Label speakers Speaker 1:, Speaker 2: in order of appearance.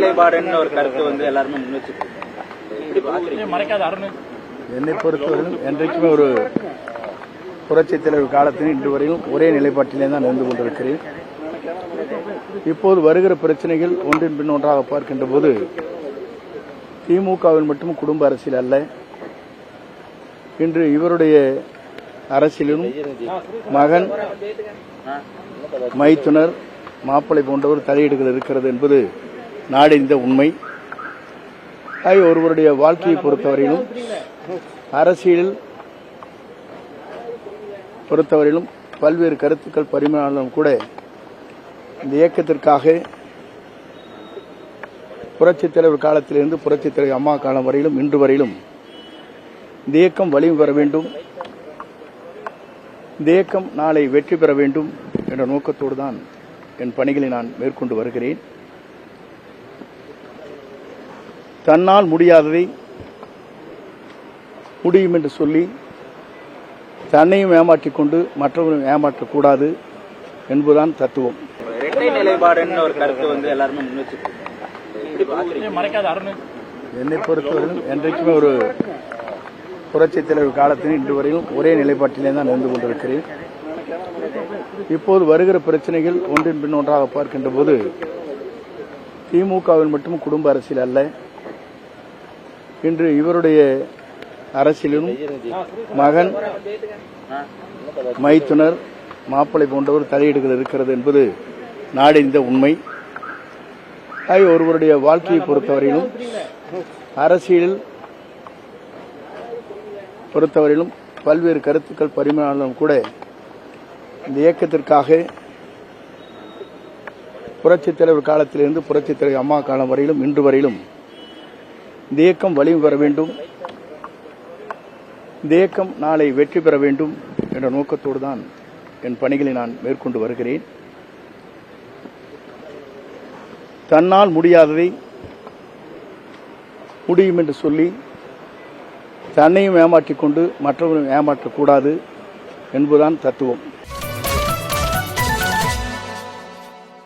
Speaker 1: நிலைப்பாடுன்னு ஒரு கருத்து எல்லாருமே முன்வச்சிருக்காங்க.
Speaker 2: என்னை பொறுத்தவரையிலும் என்றைக்குமே ஒரு புரட்சித் தலைவர் காலத்தில் இன்று வரையிலும் ஒரே நிலைப்பாட்டிலே தான் இருந்து கொண்டிருக்கிறேன். இப்போது வருகிற பிரச்சனைகள் ஒன்றின் பின் ஒன்றாக பார்க்கின்ற போது திமுகவில் மட்டும் குடும்ப அரசியல் அல்ல, இன்று இவருடைய அரசியலிலும் மகன், மைத்துனர், மாப்பிள்ளை போன்றவர் தலையீடுகள் இருக்கிறது என்பது நாடறிந்த உண்மை. ஒருவருடைய வாழ்க்கையை பொறுத்தவரையிலும் அரசியலில் பொறுத்தவரையிலும் பல்வேறு கருத்துக்கள் பரிமாறினாலும் கூட இந்த இயக்கத்திற்காக புரட்சித் தலைவர் காலத்திலிருந்து புரட்சித் தலைவர் அம்மா காலம் வரையிலும் இன்று வரையிலும் இந்த இயக்கம் வலிமை பெற வேண்டும், இந்த இயக்கம் நாளை வெற்றி பெற வேண்டும் என்ற நோக்கத்தோடு தான் என் பணிகளை நான் மேற்கொண்டு வருகிறேன். தன்னால் முடியாததை முடியும் என்று சொல்லி தன்னையும் ஏமாற்றிக் கொண்டு மற்றவர்களும் ஏமாற்றக்கூடாது என்பதுதான் தத்துவம்.
Speaker 1: இரட்டை நிலைப்பாடுன்னு ஒரு கருத்து எல்லாருமே முன்வச்சிருக்காங்க.
Speaker 2: என்னை பொறுத்தவரையிலும் என்றைக்குமே ஒரு புரட்சித் தலைவர் காலத்தில் இன்று வரையிலும் ஒரே நிலைப்பாட்டிலே தான் இருந்து கொண்டிருக்கிறேன். இப்போது வருகிற பிரச்சனைகள் ஒன்றின் பின் ஒன்றாக பார்க்கின்ற போது திமுகவில் மட்டும் குடும்ப அரசியல் அல்ல, இன்று இவருடைய அரசியலிலும் மகன், மைத்துனர், மாப்பிள்ளை போன்றவர் தலையீடுகள் இருக்கிறது என்பது நாடறிந்த உண்மை. ஒருவருடைய வாழ்க்கையை பொறுத்தவரையிலும் அரசியலில் பொறுத்தவரையிலும் பல்வேறு கருத்துக்கள் பரிமாறினாலும் கூட இந்த இயக்கத்திற்காக புரட்சித் தலைவர் காலத்திலிருந்து புரட்சித் தலைவர் அம்மா காலம் வரையிலும் இன்று வரையிலும் இந்த இயக்கம் வலிமை பெற வேண்டும், இந்த இயக்கம் நாளை வெற்றி பெற வேண்டும் என்ற நோக்கத்தோடு தான் என் பணிகளை நான் மேற்கொண்டு வருகிறேன். தன்னால் முடியாததை முடியும் என்று சொல்லி தன்னையும் ஏமாற்றிக் கொண்டு மற்றவர்களும் ஏமாற்றக்கூடாது என்பதுதான் தத்துவம்.